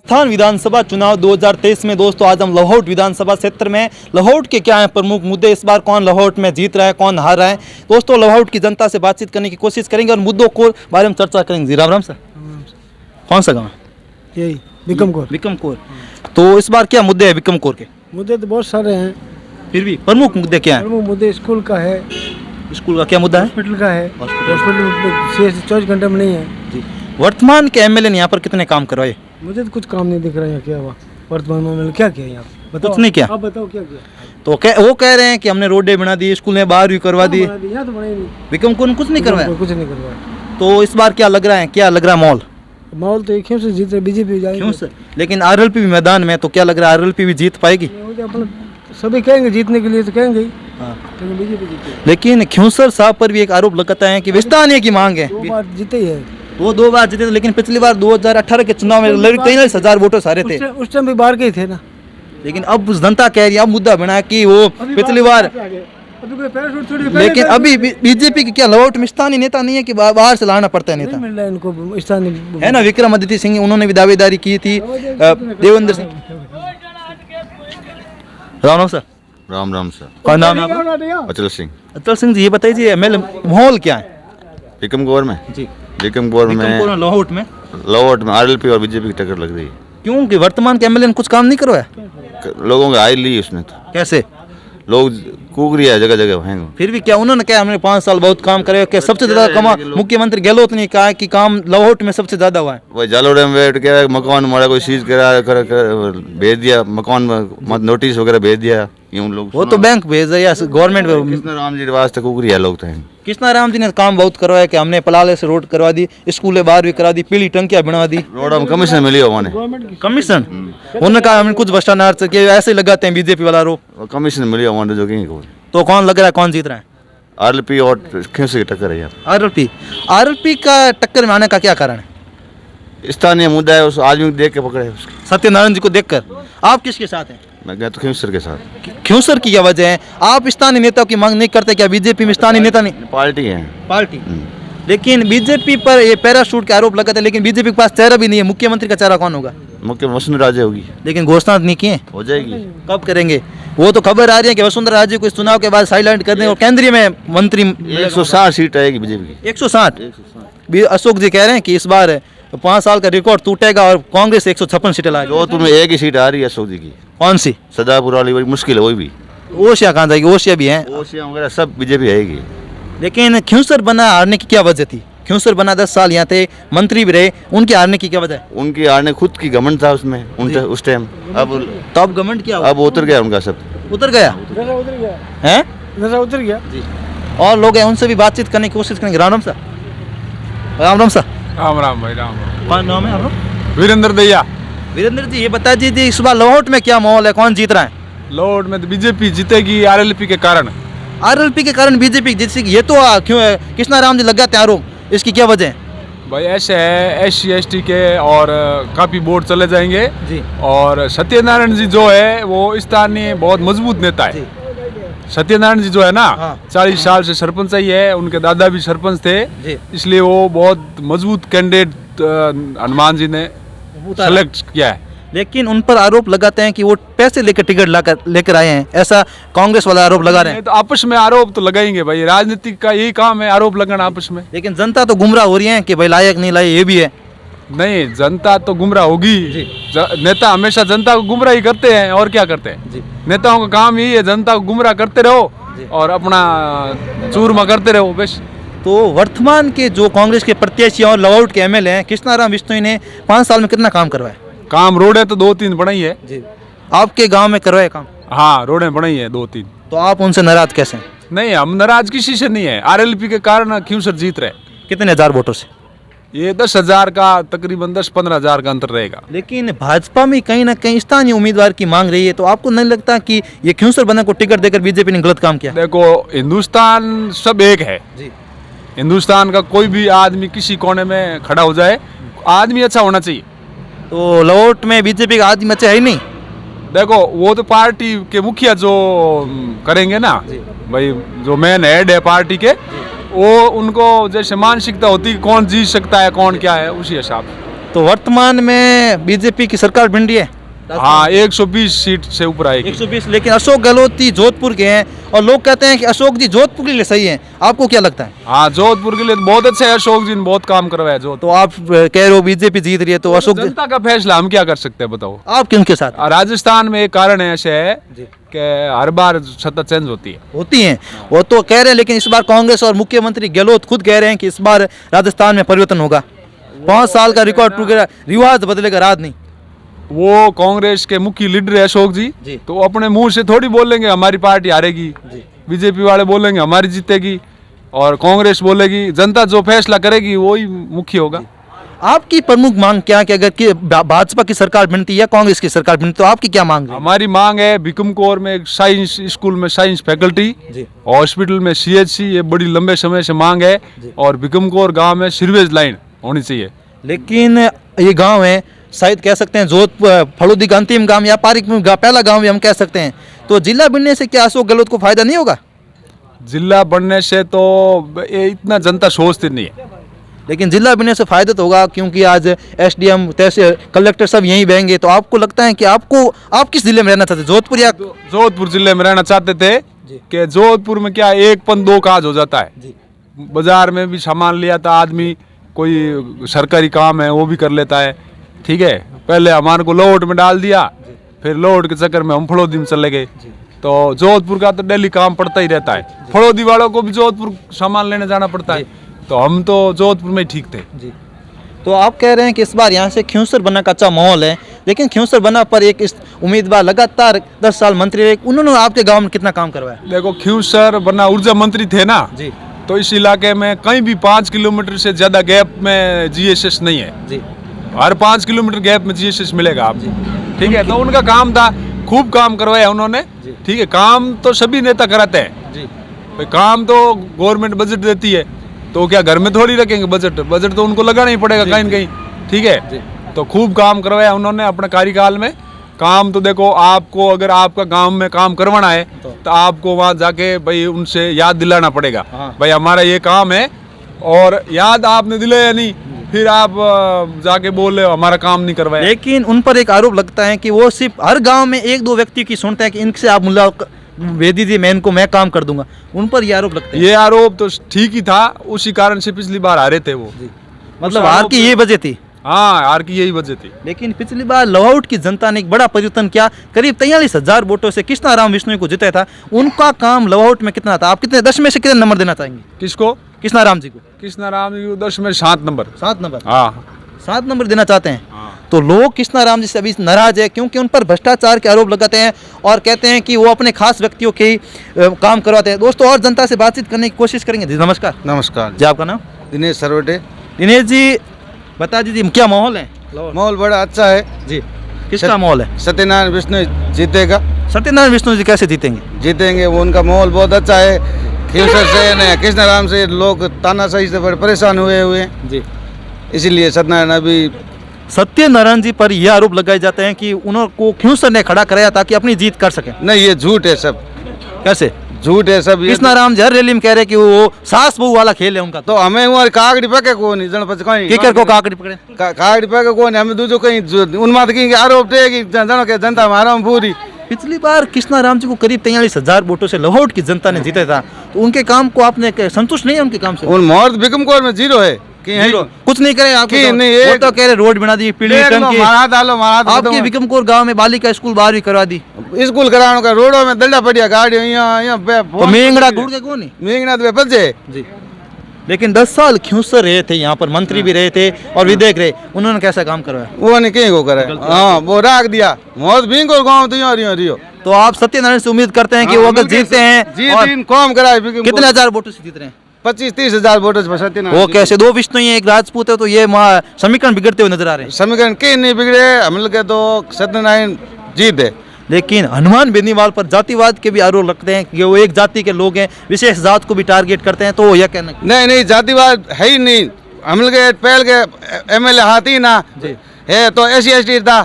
राजस्थान विधानसभा चुनाव 2023 में दोस्तों आज हम लाहौट विधानसभा क्षेत्र में लाहौट के क्या हैं प्रमुख मुद्दे, इस बार कौन लाहौट में जीत रहा है, कौन हार रहा है, दोस्तों लाहौट की जनता से बातचीत करने की कोशिश करेंगे और मुद्दों को बारे में चर्चा करेंगे। जी राम राम सर। कौन सा गाँव? यही बिकमकोर। बिकमकोर। तो इस बार क्या मुद्दे हैं बिकमकोर के? मुद्दे तो बहुत सारे हैं, फिर भी प्रमुख मुद्दे क्या हैं? प्रमुख मुद्दे स्कूल का है, स्कूल का क्या मुद्दा है? हॉस्पिटल का है। हॉस्पिटल 24 घंटे में नहीं है जी। वर्तमान के एमएलए ने यहाँ पर कितने काम करवाए? मुझे तो कुछ काम नहीं दिख रहा है। क्या हुआ वर्तमान में, क्या किया यहाँ? कुछ नहीं किया। आप बताओ क्या किया? तो वो कह रहे हैं कि हमने रोडें बना दी, स्कूल में 12वीं करवा दी। यहाँ तो बनाई नहीं, बिकमकोर ने कुछ नहीं करवाया। कुछ नहीं करवाया। तो इस बार क्या लग रहा है, क्या लग रहा है माहौल? माहौल तो क्यों से जीत रहे, बीजेपी जाएगी। क्यों सर? लेकिन आरएलपी भी मैदान में, तो क्या लग रहा है आरएलपी भी जीत पाएगी? सभी कहेंगे जीतने के लिए तो कहेंगे ही, हाँ। लेकिन बीजेपी जीते। लेकिन ख्यूसर साहब पर भी एक आरोप लगाता है कि विस्तारने की मांग है। 2 बार जीते ही है। वो 2 बार जीते थे, लेकिन पिछली बार 2018 के चुनाव में लगभग 23,000 वोटर सारे थे। उस टाइम भी बाहर के ही थे ना। लेकिन अब जनता कह रही है, अब मुद्दा बना कि वो पिछली बार, लेकिन अभी बीजेपी की क्या लाहौट में स्थानीय नेता नहीं है कि बाहर से लाना पड़ता है नेता? मिल रहा है इनको स्थानीय, है ना। विक्रमादित्य सिंह उन्होंने भी दावेदारी की थी, देवेंद्र सिंह। राम सर। राम राम सर। कौन नाम है आपका? अचल सिंह। अचल सिंह जी, ये बताइए जी एमएलए माहौल क्या है? बिकमकोर में जी। बिकमकोर में लाहौट में आरएलपी और बीजेपी की टक्कर लग रही है। क्योंकि वर्तमान के एमएलए ने कुछ काम नहीं करवाया। लोगों की आय ली उसने, तो कैसे? लोग कूक रही है जगह जगह हैं। फिर भी क्या उन्होंने कहा हमने 5 साल बहुत काम करे, क्या सबसे ज्यादा कमा मुख्यमंत्री गहलोत ने कहा कि काम लाहौट में सबसे ज्यादा हुआ है। वही जालोड़े में बैठ के मकान हमारा कोई चीज भेज दिया, मकान में नोटिस वगैरह भेज दिया। यूं लोग वो तो बैंक भेज दिया या गवर्नमेंट। कृष्ण राम जी वास्ते कूक रही है लोग तो हैं। कृष्णा राम जी ने काम बहुत करवाया कि हमने पलाले से रोड करवा दी, स्कूलें 12वीं करा दी, पीली टंकियां बनवा दी। रोड में कमीशन मिली हो मैंने, कमीशन उन्होंने कहा हमने कुछ भ्रष्टाचार के ऐसे ही लगाते हैं बीजेपी वाला आरोप। कमीशन मिली हो मैंने जो कि तो कौन लग रहा है, कौन जीत रहा है? आरएलपी और खेस की टक्कर है यार। आरएलपी का टक्कर में आने का क्या कारण है? स्थानीय मुद्दा है, उस आदमी को देख के पकड़े उसके। सत्यनारायण जी को देखकर आप किसके साथ हैं? मैं गया तो खेसर के साथ। ख्यूसर की क्या वजह है? आप स्थानीय नेताओं की मांग नहीं करते क्या? बीजेपी में स्थानीय नेता नहीं, पार्टी है पार्टी। लेकिन बीजेपी पर ये पैराशूट के आरोप लगाते हैं, लेकिन बीजेपी के पास चेहरा भी नहीं है। मुख्यमंत्री का चेहरा कौन होगा? मुख्य वसुंधरा राजे होगी। लेकिन घोषणा नहीं की है। हो जाएगी, कब करेंगे? वो तो खबर आ रही है कि वसुंधरा राजे को इस चुनाव के बाद साइलेंट कर दें और केंद्रीय में मंत्री 160 सीट आएगी बीजेपी की। 160। अशोक जी कह रहे हैं कि इस बार 5 साल का रिकॉर्ड टूटेगा और कांग्रेस 156 सीटें लाएगी। जोधपुर में एक ही सीट आ रही है अशोक जी की। कौन सी? सदापुर वाली, वही मुश्किल है। वही भी ओशिया कहाँ जाएगी? ओशिया भी है, ओशिया वगैरह सब बीजेपी आएगी। लेकिन ख्यूसर बना हारने की क्या वजह थी? ख्यूसर बना 10 साल यहाँ थे, मंत्री भी रहे, उनके हारने की क्या वजह है? उनकी हारने खुद की घमंड था उसमें उस टाइम। अब तो अब गवर्नमेंट क्या अब उतर गया उनका सब। उतर गया है? उतर गया जी। और लोग हैं, उनसे भी बातचीत करने की कोशिश करेंगे। राम राम सर। राम राम सर। राम राम भाई, राम राम। कौन नाम है आपका? वीरेंद्र दैया। वीरेंद्र जी, ये बता दीजिए इस बार लाहौट में क्या माहौल है, कौन जीत रहा है? लाहौट में तो बीजेपी जीतेगी आरएलपी के कारण। आरएलपी के कारण बीजेपी जीतेगी, ये तो क्यों है? कृष्णा राम जी लगाते हैं आरोप, इसकी क्या वजह है? भाई ऐसे है, SC ST के और काफ़ी वोट चले जाएंगे जी। और सत्यनारायण जी जो है वो स्थानीय बहुत मजबूत नेता है। सत्यनारायण जी जो है ना, 40 साल से सरपंच ही है, उनके दादा भी सरपंच थे, इसलिए वो बहुत मजबूत कैंडिडेट हनुमान जी ने सेलेक्ट किया है। लेकिन उन पर आरोप लगाते हैं कि वो पैसे लेकर टिकट लेकर आए हैं, ऐसा कांग्रेस वाला आरोप लगा रहे हैं। तो आपस में आरोप तो लगाएंगे भाई, राजनीतिक का यही काम है, आरोप लगाना आपस में। लेकिन जनता तो गुमराह हो रही है कि भाई लायक नहीं लाए, ये भी है। नहीं, जनता तो गुमराह होगी। नेता हमेशा जनता को गुमराह ही करते हैं, और क्या करते हैं जी। नेताओं का काम यही है, जनता को गुमराह करते रहो और अपना चूरमा करते रहो बस। तो वर्तमान के जो कांग्रेस के प्रत्याशी और लाहौट के एमएलए हैं, कृष्णाराम बिश्नोई ने 5 साल में कितना काम करवाया? काम रोडें तो 2-3 बनाई है जी। आपके गांव में करवाए काम? हाँ, रोडें बनाई है 2-3। तो आप उनसे नाराज कैसे हैं? नहीं, हम नाराज किसी से नहीं है। आरएलपी के कारण ख्यूसर जीत रहे। कितने हजार वोटों से? ये 10,000 का तकरीबन 10-15 हजार का अंतर रहेगा। लेकिन भाजपा में कहीं ना कहीं स्थानीय उम्मीदवार की मांग रही है, तो आपको नहीं लगता कि ये ख्यूसर बना को टिकट देकर बीजेपी ने गलत काम किया? देखो, हिंदुस्तान सब एक है जी। हिंदुस्तान का कोई भी आदमी किसी कोने में खड़ा हो जाए, आदमी अच्छा होना चाहिए। तो लाहौट में बीजेपी का आदमी अच्छा है ही नहीं? देखो, वो तो पार्टी के मुखिया जो करेंगे ना भाई, जो मेन हेड है पार्टी के, वो उनको जैसे मानसिकता होती है कौन जीत सकता है कौन क्या है, उसी हिसाब से। तो वर्तमान में बीजेपी की सरकार बन रही है, हाँ 120 सीट से ऊपर आएगी। 120, लेकिन अशोक गहलोत जी जोधपुर के हैं और लोग कहते हैं कि अशोक जी जोधपुर के लिए सही हैं। आपको क्या लगता है? हाँ जोधपुर के लिए तो बहुत अच्छा है, अशोक जी ने बहुत काम करवाया जोधपुर। तो आप कह रहे हो बीजेपी जीत रही है, तो अशोक जी जनता का फैसला, हम क्या कर सकते हैं बताओ। आप किनके साथ राजस्थान में एक कारण ऐसे है कि हर बार सत्ता चेंज होती है। होती हैं? वो तो कह रहे हैं, लेकिन इस बार कांग्रेस और मुख्यमंत्री गहलोत खुद कह रहे हैं कि इस बार राजस्थान में परिवर्तन होगा, 5 साल का रिकॉर्ड टूटेगा, रिवाज बदलेगा, राज नहीं। वो कांग्रेस के मुख्य लीडर है अशोक जी, तो वो अपने मुंह से थोड़ी बोलेंगे हमारी पार्टी हारेगी, बीजेपी वाले बोलेंगे हमारी जीतेगी, और कांग्रेस बोलेगी। जनता जो फैसला करेगी वही मुख्य होगा। आपकी प्रमुख मांग क्या है कि अगर कि भाजपा की सरकार बनती है या कांग्रेस की सरकार बनती तो आपकी क्या मांग है? हमारी मांग है भीकमकोर में एक साइंस स्कूल में साइंस फैकल्टी, हॉस्पिटल में CHC, ये बड़ी लंबे समय से मांग है, और भीकमकोर गांव में सीवरेज लाइन होनी चाहिए। लेकिन ये गांव है, शायद कह सकते हैं जोधपुर फलोदी का अंतिम गांव या पारिक पहला गांव भी हम कह सकते हैं, तो जिला बनने से क्या अशोक गहलोत को फायदा नहीं होगा? जिला बनने से तो ये इतना जनता सोचती नहीं है, लेकिन जिला बनने से फायदा तो होगा, क्योंकि आज SDM तहसील कलेक्टर सब यहीं बहेंगे। तो आपको लगता है कि आप किस जिले में रहना चाहते, जोधपुर या? जोधपुर जिले में रहना चाहते थे कि जोधपुर में क्या 1-2 काज हो जाता है। बाजार में भी सामान लिया था आदमी, कोई सरकारी काम है वो भी कर लेता है, ठीक है। पहले हमारे को लोहट में डाल दिया, फिर लोहट के चक्कर में हम फड़ौदी में चले गए। तो जोधपुर का तो डेली काम पड़ता ही रहता है, फड़ौदी वालों को भी जोधपुर सामान लेने जाना पड़ता है, तो हम तो जोधपुर में ही ठीक थे। तो आप कह रहे हैं कि इस बार यहाँ से खियूसर बनना का अच्छा माहौल है, लेकिन खियूसर बना पर एक इस उम्मीदवार लगातार 10 साल मंत्री रहे, उन्होंने आपके गाँव में कितना काम करवाया? देखो खियूसर बना ऊर्जा मंत्री थे ना जी, तो इस इलाके में कहीं भी 5 किलोमीटर से ज्यादा गैप में GSS नहीं है जी। हर 5 किलोमीटर गैप में GSS मिलेगा आपको, ठीक है। तो उनका काम था, खूब काम करवाया उन्होंने, ठीक है। काम तो सभी नेता कराते हैं जी। भाई, काम तो गवर्नमेंट बजट देती है, तो क्या घर में थोड़ी रखेंगे बजट तो उनको लगाना ही पड़ेगा कहीं न कहीं, ठीक है। तो खूब काम करवाया उन्होंने अपने कार्यकाल में। काम तो देखो, आपको अगर आपका गांव में काम करवाना है तो आपको वहाँ जाके भाई उनसे याद दिलाना पड़ेगा, भाई हमारा ये काम है, और याद आपने दिलाया नहीं, फिर आप जाके बोले हमारा काम नहीं करवाया। लेकिन उन पर एक आरोप लगता है कि वो सिर्फ हर गांव में 1-2 व्यक्ति की सुनते हैं कि इनसे आप भेज दीजिए, मैं काम कर दूंगा, उन पर ये आरोप लगते हैं। ये आरोप तो ठीक ही था, उसी कारण से पिछली बार हारे थे वो, मतलब हार की यही वजह थी। हाँ, हार की यही वजह थी। लेकिन पिछली बार लहौट की जनता ने एक बड़ा परिवर्तन किया, करीब 43,000 वोटों से कृष्णाराम विश्नोई को जिताया था। उनका काम लहौट में कितना था? आप कितने 10 में से कितने नंबर देना चाहेंगे? किसको? कृष्णाराम जी को। कृष्णाराम जी को 10 में 7 नंबर। 7 नंबर? हाँ, 7 नंबर देना चाहते हैं। हाँ। तो लोग कृष्णाराम जी से अभी नाराज है, क्योंकि उन पर भ्रष्टाचार के आरोप लगाते हैं और कहते हैं कि वो अपने खास व्यक्तियों के ही काम करवाते हैं। दोस्तों और जनता से बातचीत करने की कोशिश करेंगे। जी नमस्कार। नमस्कार जी, आपका नाम? दिनेश सरवटे। दिनेश जी बता दीजिए क्या माहौल है? माहौल बड़ा अच्छा है जी। किसका माहौल है? सत्यनारायण विष्णु जीतेगा। सत्यनारायण विष्णु जी कैसे जीतेंगे? जीतेंगे, वो उनका माहौल बहुत अच्छा है। खियूसर से न कृष्णाराम से लोग तानाशाही से बड़े परेशान हुए हैं जी, इसीलिए सत्यनारायण अभी। सत्यनारायण जी पर यह आरोप लगाए जाते हैं कि उनको खियूसर ने खड़ा कराया ताकि अपनी जीत कर सके। नहीं, ये झूठ है सब, कैसे झूठ है सब। कृष्णाराम जी हर रैली में कह रहे हैं कि वो सास बहू वाला खेल है उनका। तो हमें वहाँ कागड़ी पके को नहीं जन पच कहीं केकर को काकड़ी पकड़े कागड़ी पके को नहीं, हमें दूसरो कहीं उन्माद की आरोप थे कि जनों के जनता हमारा पूरी। पिछली बार कृष्णाराम जी को करीब 43,000 वोटों से लाहौट की जनता ने जीता था, तो उनके काम को आपने संतुष्ट नहीं है? उनके काम से उन मोहर भीकमकोर में 0 है कि कुछ नहीं करे आप? नहीं, वो तो कह रहे रोड बना दी, पीली टंकी। मारा डालो आपके भीकमकोर गांव में बालिका स्कूल 12वीं करवा दी, स्कूल कराने का रोडों में दल्ला पड़िया गाड़ी तो मेंगड़ा गुड़ के कौन है? मेंगड़ा तो बचे जी। लेकिन 10 साल खियूसर रहे थे, यहाँ पर मंत्री भी रहे थे और विधायक रहे, उन्होंने कैसा काम करवाया? वो नहीं कहीं को करे। हाँ, वो राख दिया मौत भी को गाँव तो रियो। तो आप सत्यनारायण से उम्मीद करते हैं कि वो अगर जीतते हैं और कौम कराए कितने हजार वोटों से जीत रहे हैं? 25-30 हजार वोटों से सत्यनारायण। वो कैसे? 2 विष्णु हैं, एक राजपूत है, तो ये समीकरण बिगड़ते हुए नजर आ रहे हैं। समीकरण कहीं नहीं बिगड़े, हम लोग के तो सत्यनारायण जीत है। लेकिन हनुमान बेनीवाल पर जातिवाद के भी आरोप लगते हैं कि वो एक जाति के लोग हैं, विशेष जात को भी टारगेट करते हैं, तो यह कहना? नहीं, जातिवाद है ही नहीं। हम लोग के पहले के MLA हाथी ना है तो SC ST था,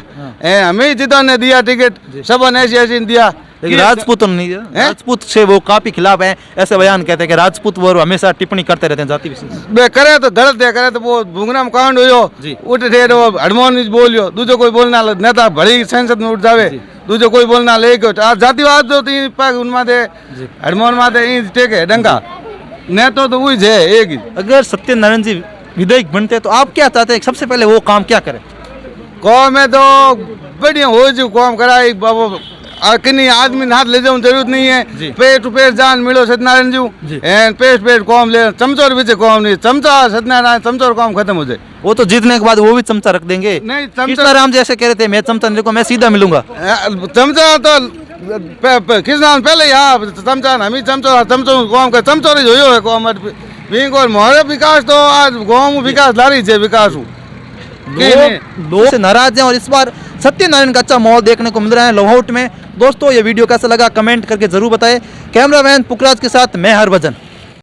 हमें जितों ने दिया टिकट, सब ने SC ST दिया, लेकिन राजपूत तो नहीं है। राजपूत से वो काफी खिलाफ है, ऐसे बयान कहते हैं कि राजपूत वो हमेशा टिप्पणी करते रहते हैं जाति विशेष। बे करे तो गलत है, करे तो वो भूंगना में कांड हो जी। उठ थे वो हडमोहन जी बोलियो, दूसरो कोई बोलना नेता बड़ी संसद में उठ जावे, दूसरो कोई बोलना लेके आ जातिवाद जो तीन पाक उनमें थे हडमोहन में थे टेक है डंका नेता तो वही है एक ही। अगर सत्यनारायण जी विधायक बनते तो आप क्या चाहते हैं, सबसे पहले वो काम क्या करें? कौम है तो बढ़िया हो जो कौम कराई बाबू किन्हीं आदमी हाथ ले जाऊं जरूरत नहीं है, पेट टू पेट जान मिलो सत्यनारायण जी एंड पेट पेट कौम ले चमचोर भी कौम नहीं चमचा सत्यनारायण चमचोर कौम खत्म हो जाए। वो तो जीतने के बाद वो भी चमचा रख देंगे। नहीं कृष्णाराम जी ऐसे कह रहे थे मैं चमचा नहीं मैं सीधा मिलूंगा। चमचा तो कृष्ण पहले यहाँ चमचा हम ही चमचो कौम का चमचोर ही है कौम और मोहरे विकास तो आज गाँव विकास ला रही है विकास लोग से नाराज हैं और इस बार सत्यनारायण का अच्छा माहौल देखने को मिल रहा है लाहौट में। दोस्तों ये वीडियो कैसा लगा कमेंट करके जरूर बताएं। कैमरामैन पुखराज के साथ मैं हरभजन।